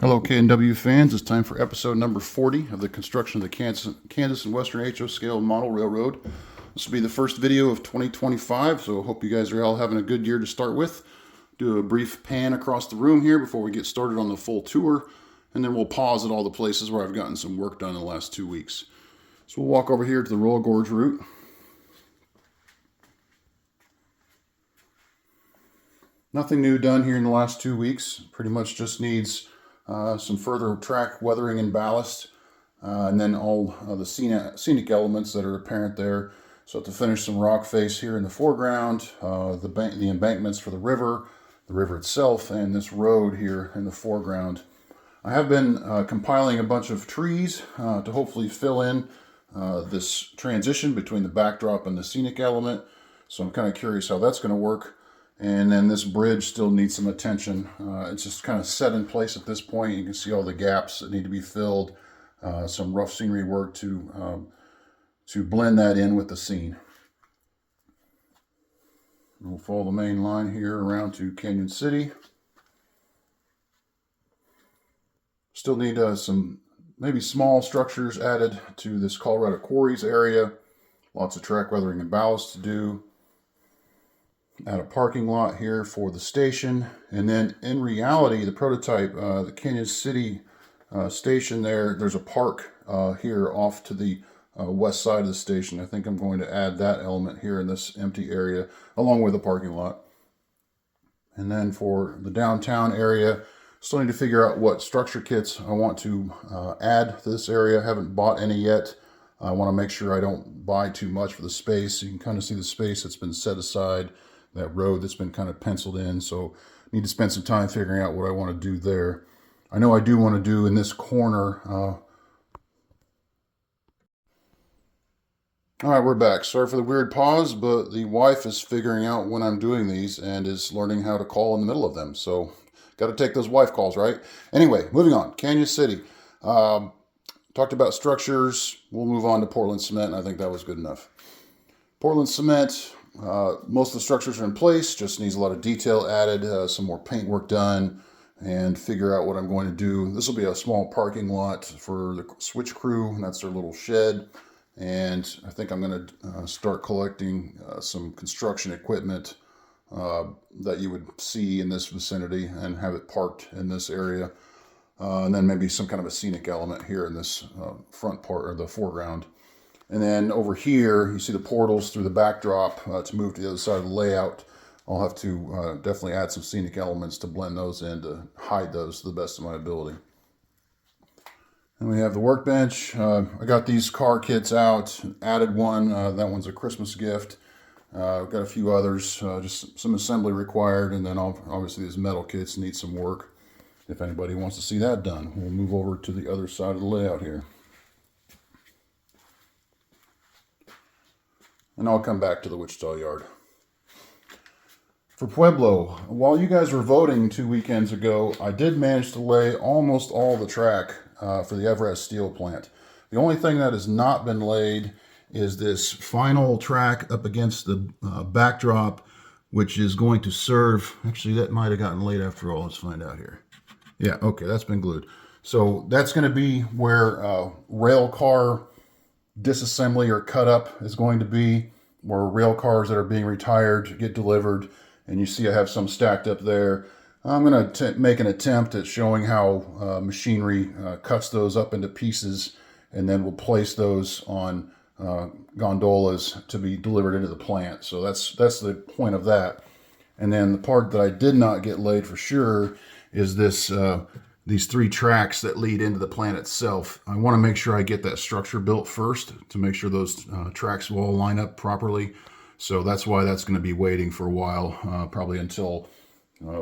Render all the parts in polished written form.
Hello K&W fans, it's time for episode number 40 of the construction of the Kansas and Western HO scale model railroad. This will be the first video of 2025, so I hope you guys are all having a good year to start with. Do a brief pan across the room here before we get started on the full tour, and then we'll pause at all the places where I've gotten some work done in the last 2 weeks. So we'll walk over here to the Royal Gorge route. Nothing new done here in the last 2 weeks, pretty much just needs some further track weathering and ballast, and then all the scenic elements that are apparent there. So to finish some rock face here in the foreground, the embankments for the river itself, and this road here in the foreground. I have been compiling a bunch of trees to hopefully fill in this transition between the backdrop and the scenic element. So I'm kind of curious how that's going to work. And then this bridge still needs some attention. It's just kind of set in place at this point. You can see all the gaps that need to be filled. Some rough scenery work to blend that in with the scene. We'll follow the main line here around to Canon City. Still need some maybe small structures added to this Colorado Quarries area. Lots of track weathering and ballast to do. Add a parking lot here for the station, and then in reality the prototype, the Canon City station there's a park here off to the west side of the station. I think I'm going to add that element here in this empty area along with the parking lot. And then for the downtown area, still need to figure out what structure kits I want to add to this area. I haven't bought any yet. I want to make sure I don't buy too much for the space. You can kind of see the space that's been set aside, that road that's been kind of penciled in. So I need to spend some time figuring out what I want to do there. I know I do want to do in this corner. All right, we're back. Sorry for the weird pause, but the wife is figuring out when I'm doing these and is learning how to call in the middle of them. So got to take those wife calls, right? Anyway, moving on. Canon City. Talked about structures. We'll move on to Portland cement, and I think that was good enough. Portland cement. Most of the structures are in place, just needs a lot of detail added, some more paint work done, and figure out what I'm going to do. This will be a small parking lot for the switch crew, and that's their little shed. And I think I'm going to start collecting some construction equipment that you would see in this vicinity and have it parked in this area. And then maybe some kind of a scenic element here in this front part or the foreground. And then over here, you see the portals through the backdrop to move to the other side of the layout. I'll have to definitely add some scenic elements to blend those in, to hide those to the best of my ability. And we have the workbench. I got these car kits out, added one. That one's a Christmas gift. I've got a few others, just some assembly required. And then obviously these metal kits need some work. If anybody wants to see that done, we'll move over to the other side of the layout here. And I'll come back to the Wichita yard. For Pueblo, while you guys were voting 2 weekends ago, I did manage to lay almost all the track for the Everest steel plant. The only thing that has not been laid is this final track up against the backdrop, which is going to serve, actually that might have gotten laid after all, let's find out here. Yeah, okay, that's been glued. So that's going to be where rail car disassembly or cut up is going to be, where rail cars that are being retired get delivered. And you see I have some stacked up there. I'm going to make an attempt at showing how machinery cuts those up into pieces, and then we'll place those on gondolas to be delivered into the plant. So that's the point of that. And then the part that I did not get laid for sure is this these 3 tracks that lead into the plant itself. I want to make sure I get that structure built first to make sure those tracks will all line up properly. So that's why that's going to be waiting for a while, probably until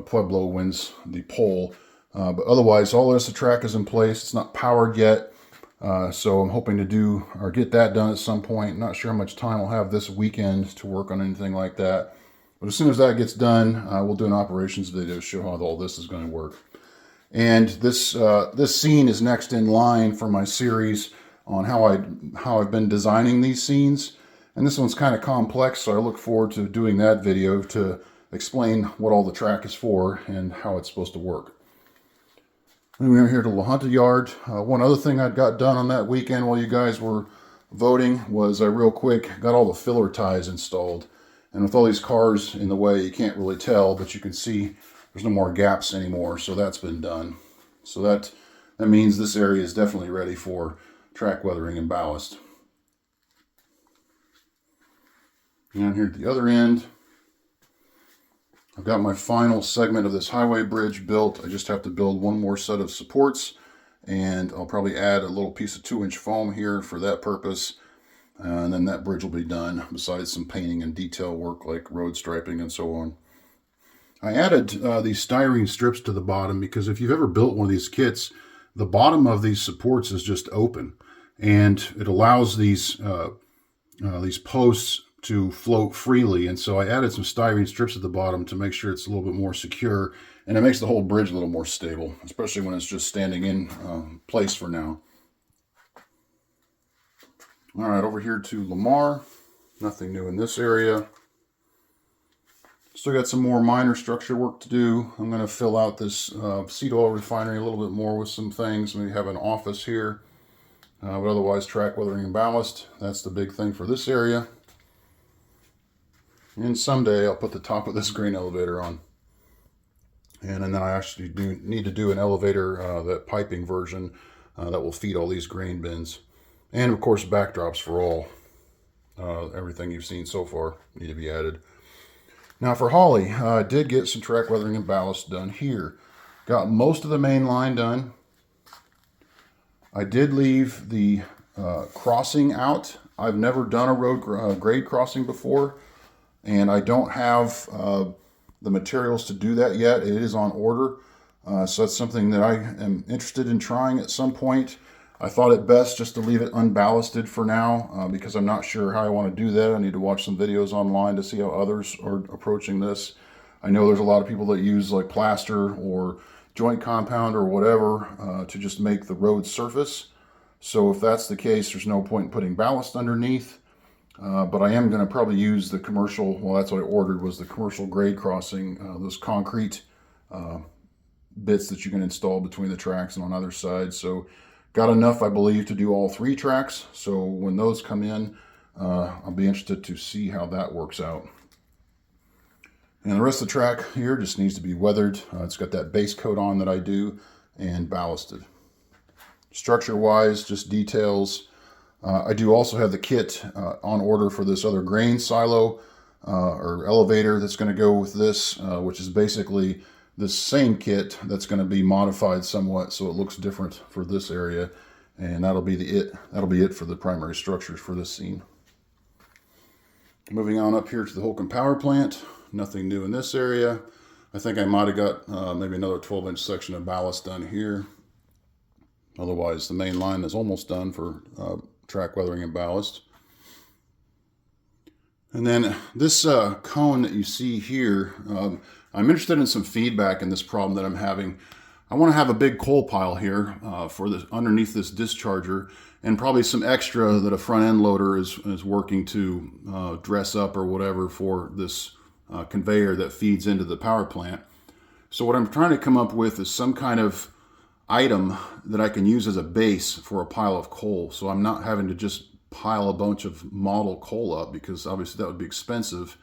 Pueblo wins the poll. But otherwise, all the rest of the track is in place. It's not powered yet. So I'm hoping to do or get that done at some point. Not sure how much time I'll have this weekend to work on anything like that. But as soon as that gets done, we'll do an operations video to show how all this is going to work. And this scene is next in line for my series on how I've been designing these scenes. And this one's kind of complex, so I look forward to doing that video to explain what all the track is for and how it's supposed to work. And we went here to the Junta yard. One other thing I got done on that weekend while you guys were voting was I real quick got all the filler ties installed. And with all these cars in the way, you can't really tell, but you can see there's no more gaps anymore. So that's been done. So that means this area is definitely ready for track weathering and ballast. Down here at the other end, I've got my final segment of this highway bridge built. I just have to build one more set of supports, and I'll probably add a little piece of 2-inch foam here for that purpose. And then that bridge will be done, besides some painting and detail work like road striping and so on. I added these styrene strips to the bottom because if you've ever built one of these kits, the bottom of these supports is just open, and it allows these posts to float freely. And so I added some styrene strips at the bottom to make sure it's a little bit more secure, and it makes the whole bridge a little more stable, especially when it's just standing in place for now. All right, over here to Lamar. Nothing new in this area. Still got some more minor structure work to do. I'm going to fill out this seed oil refinery a little bit more with some things. Maybe have an office here, but otherwise track weathering and ballast. That's the big thing for this area. And someday I'll put the top of this grain elevator on. And then I actually need to do an elevator, that piping version that will feed all these grain bins. And of course backdrops for all. Everything you've seen so far need to be added. Now for Holly, I did get some track weathering and ballast done here. Got most of the main line done. I did leave the crossing out. I've never done a road grade crossing before, and I don't have the materials to do that yet. It is on order, so that's something that I am interested in trying at some point. I thought it best just to leave it unballasted for now because I'm not sure how I want to do that. I need to watch some videos online to see how others are approaching this. I know there's a lot of people that use like plaster or joint compound or whatever to just make the road surface. So if that's the case, there's no point in putting ballast underneath. But I am going to probably use the commercial, well, that's what I ordered, was the commercial grade crossing, those concrete bits that you can install between the tracks and on either side. So got enough, I believe, to do all 3 tracks. So when those come in, I'll be interested to see how that works out. And the rest of the track here just needs to be weathered. It's got that base coat on that I do, and ballasted. Structure-wise, just details. I do also have the kit on order for this other grain silo or elevator that's going to go with this, which is basically this same kit that's going to be modified somewhat so it looks different for this area, and that'll be it for the primary structures for this scene. Moving on up here to the Hulken power plant. Nothing new in this area. I think I might have got maybe another 12-inch section of ballast done here. Otherwise, the main line is almost done for track weathering and ballast. And then this cone that you see here, I'm interested in some feedback in this problem that I'm having. I want to have a big coal pile here for this underneath this discharger, and probably some extra that a front end loader is working to dress up or whatever for this conveyor that feeds into the power plant. So what I'm trying to come up with is some kind of item that I can use as a base for a pile of coal. So I'm not having to just pile a bunch of model coal up, because obviously that would be expensive.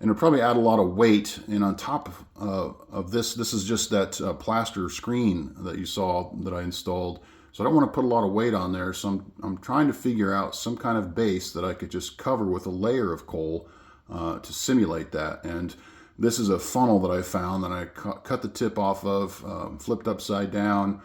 And it'll probably add a lot of weight. And on top of this is just that plaster screen that you saw that I installed. So I don't want to put a lot of weight on there. So I'm trying to figure out some kind of base that I could just cover with a layer of coal to simulate that. And this is a funnel that I found that I cut the tip off of, flipped upside down.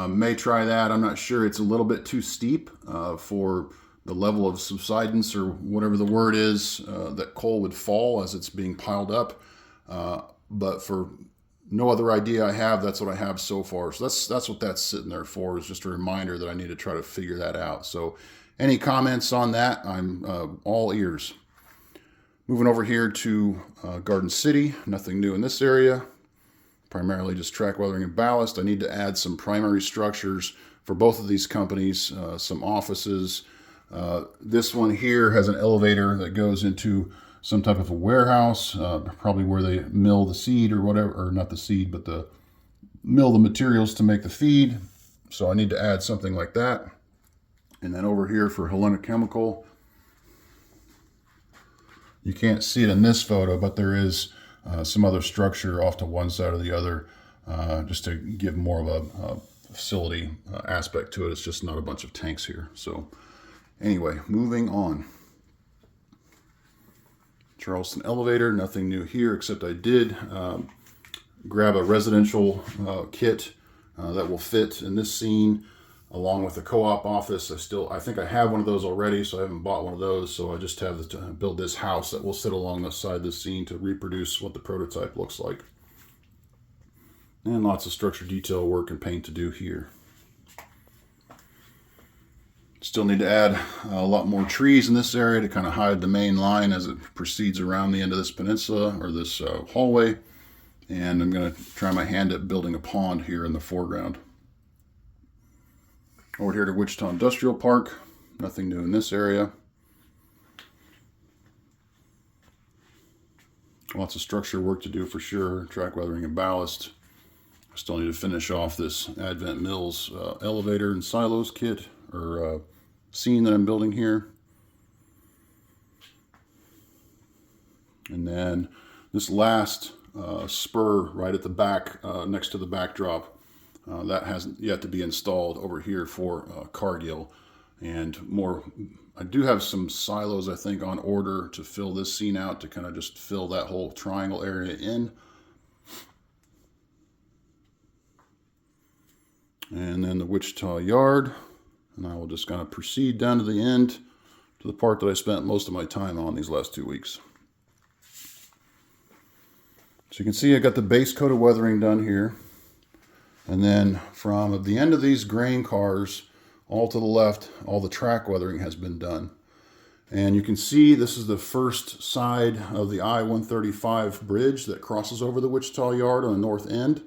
May try that. I'm not sure. It's a little bit too steep for the level of subsidence, or whatever the word is, that coal would fall as it's being piled up. But for no other idea I have, that's what I have so far. So that's what that's sitting there for, is just a reminder that I need to try to figure that out. So any comments on that, I'm all ears. Moving over here to Grande City, nothing new in this area. Primarily just track weathering and ballast. I need to add some primary structures for both of these companies, some offices. This one here has an elevator that goes into some type of a warehouse, probably where they mill the seed or whatever, or not the seed, but the mill the materials to make the feed. So I need to add something like that. And then over here for Helena Chemical, you can't see it in this photo, but there is some other structure off to one side or the other, just to give more of a facility aspect to it. It's just not a bunch of tanks here. So anyway, moving on. Charleston elevator, nothing new here, except I did grab a residential kit that will fit in this scene, along with the co-op office. I think I have one of those already, so I haven't bought one of those. So I just have to build this house that will sit along the side of the scene to reproduce what the prototype looks like. And lots of structure detail work and paint to do here. Still need to add a lot more trees in this area to kind of hide the main line as it proceeds around the end of this peninsula or this hallway. And I'm going to try my hand at building a pond here in the foreground. Over here to Wichita Industrial Park, nothing new in this area. Lots of structure work to do for sure, track weathering and ballast. I still need to finish off this Advent Mills elevator and silos kit, or scene that I'm building here. And then this last spur right at the back, next to the backdrop, that hasn't yet to be installed over here for Cargill. And more, I do have some silos, I think, on order to fill this scene out, to kind of just fill that whole triangle area in. And then the Wichita yard. And I will just kind of proceed down to the end, to the part that I spent most of my time on these last 2 weeks. So you can see I got the base coat of weathering done here. And then from the end of these grain cars, all to the left, all the track weathering has been done. And you can see this is the first side of the I-135 bridge that crosses over the Wichita yard on the north end.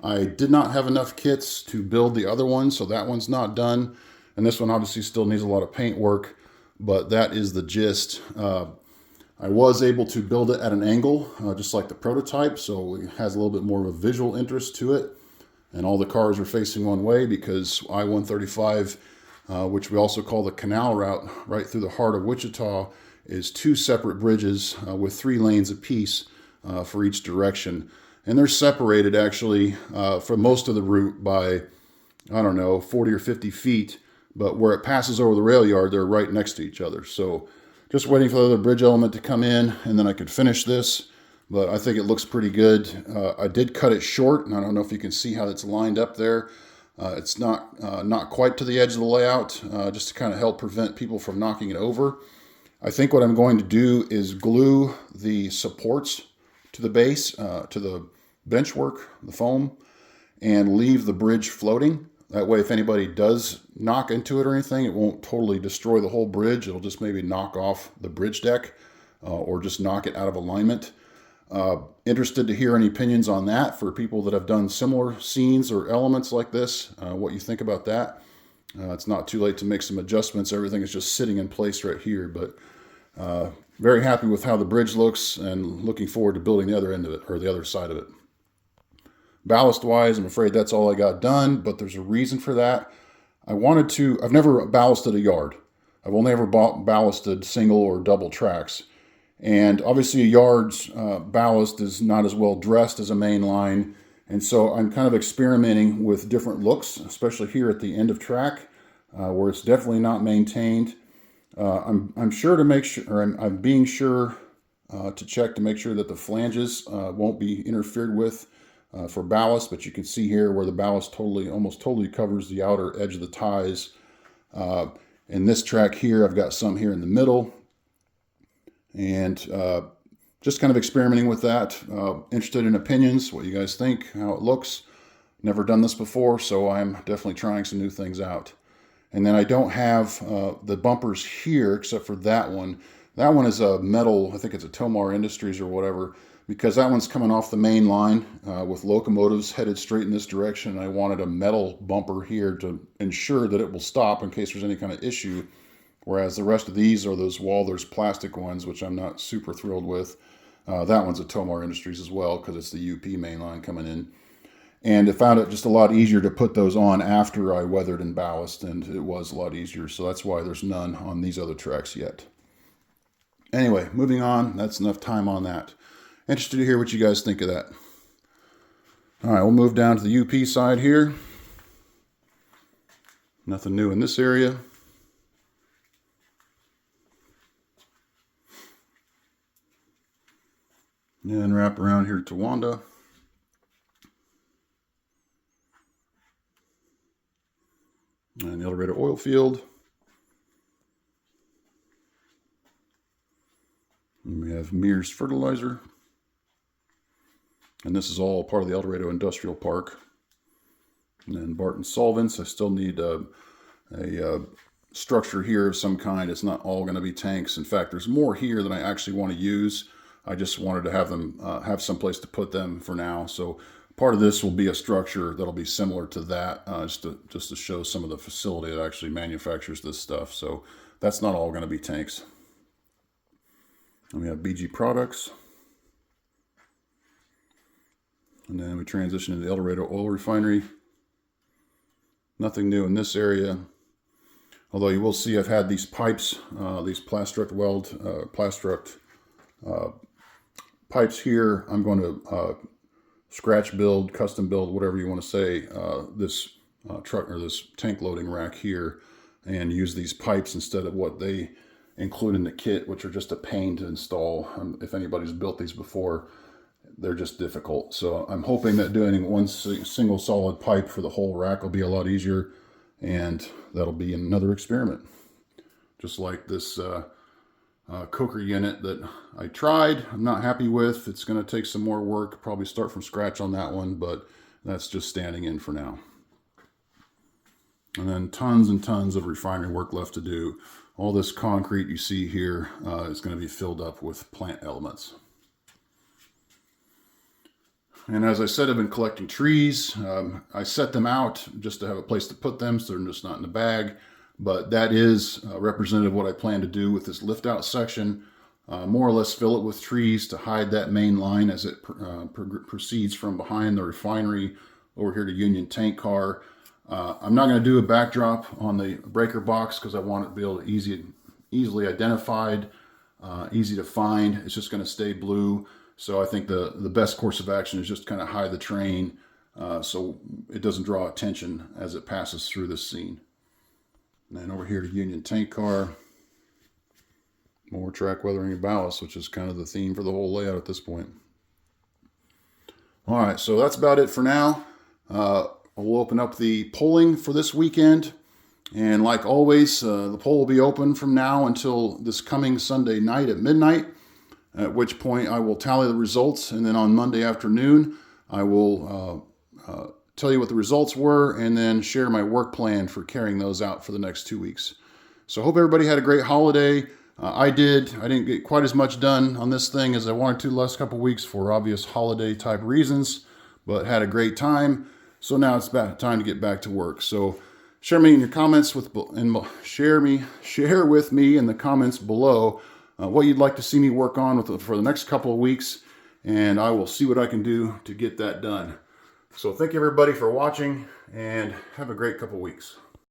I did not have enough kits to build the other one, so that one's not done. And this one obviously still needs a lot of paint work, but that is the gist. I was able to build it at an angle, just like the prototype, so it has a little bit more of a visual interest to it. And all the cars are facing one way because I-135, which we also call the canal route right through the heart of Wichita, is 2 separate bridges with 3 lanes apiece for each direction. And they're separated actually for most of the route by, I don't know, 40 or 50 feet. But where it passes over the rail yard, they're right next to each other. So just waiting for the other bridge element to come in, and then I could finish this. But I think it looks pretty good. I did cut it short, and I don't know if you can see how it's lined up there. It's not quite to the edge of the layout, just to kind of help prevent people from knocking it over. I think what I'm going to do is glue the supports to the base, to the benchwork, the foam, and leave the bridge floating. That way, if anybody does knock into it or anything, it won't totally destroy the whole bridge. It'll just maybe knock off the bridge deck or just knock it out of alignment. Interested to hear any opinions on that for people that have done similar scenes or elements like this, what you think about that. It's not too late to make some adjustments. Everything is just sitting in place right here, but very happy with how the bridge looks and looking forward to building the other end of it, or the other side of it. Ballast wise, I'm afraid that's all I got done, but there's a reason for that. I've never ballasted a yard. I've only ever ballasted single or double tracks. And obviously a yard's ballast is not as well dressed as a main line. And so I'm kind of experimenting with different looks, especially here at the end of track, where it's definitely not maintained. I'm sure to make sure, or I'm being sure to check to make sure that the flanges won't be interfered with for ballast, but you can see here where the ballast almost totally covers the outer edge of the ties. In this track here, I've got some here in the middle, and just kind of experimenting with that. Interested in opinions, what you guys think, how it looks. Never done this before, so I'm definitely trying some new things out. And then I don't have the bumpers here except for that one. That one is a metal, I think it's a Tomar Industries or whatever, because that one's coming off the main line with locomotives headed straight in this direction. I wanted a metal bumper here to ensure that it will stop in case there's any kind of issue. Whereas the rest of these are those Walthers plastic ones, which I'm not super thrilled with. That one's a Tomar Industries as well, because it's the UP main line coming in. And I found it just a lot easier to put those on after I weathered and ballast, and it was a lot easier. So that's why there's none on these other tracks yet. Anyway, moving on. That's enough time on that. Interested to hear what you guys think of that. All right, we'll move down to the UP side here. Nothing new in this area. And wrap around here to Wanda. And the El Dorado oil field. And we have Mears fertilizer. And this is all part of the El Dorado Industrial Park. And then Barton solvents. I still need a structure here of some kind. It's not all going to be tanks. In fact, there's more here than I actually want to use. I just wanted to have them have some place to put them for now. So part of this will be a structure that'll be similar to that, just to show some of the facility that actually manufactures this stuff. So that's not all going to be tanks. And we have BG products. And then we transition to the El Dorado oil refinery. Nothing new in this area. Although you will see I've had these pipes, these plastruct pipes here. I'm going to scratch build, custom build, whatever you want to say, this truck or this tank loading rack here, and use these pipes instead of what they include in the kit, which are just a pain to install. If anybody's built these before, they're just difficult. So I'm hoping that doing one single solid pipe for the whole rack will be a lot easier, and that'll be another experiment. Just like this coker unit that I tried, I'm not happy with. It's going to take some more work, probably start from scratch on that one, but that's just standing in for now. And then tons and tons of refinery work left to do. All this concrete you see here is going to be filled up with plant elements. And as I said, I've been collecting trees. I set them out just to have a place to put them, so they're just not in the bag. But that is representative of what I plan to do with this lift out section. More or less fill it with trees to hide that main line as it proceeds from behind the refinery over here to Union Tank Car. I'm not going to do a backdrop on the breaker box because I want it to be able to easily identified, easy to find. It's just going to stay blue. So I think the best course of action is just kind of hide the train so it doesn't draw attention as it passes through this scene. And then over here to Union Tank Car, more track weathering and ballast, which is kind of the theme for the whole layout at this point. All right, so that's about it for now. We'll open up the polling for this weekend. And like always, the poll will be open from now until this coming Sunday night at midnight, at which point I will tally the results. And then on Monday afternoon, I will tell you what the results were and then share my work plan for carrying those out for the next 2 weeks. So I hope everybody had a great holiday. I didn't get quite as much done on this thing as I wanted to the last couple of weeks for obvious holiday type reasons, but had a great time. So now it's about time to get back to work. So share me in your comments share with me in the comments below what you'd like to see me work on for the next couple of weeks, and I will see what I can do to get that done. So thank you everybody for watching, and have a great couple of weeks.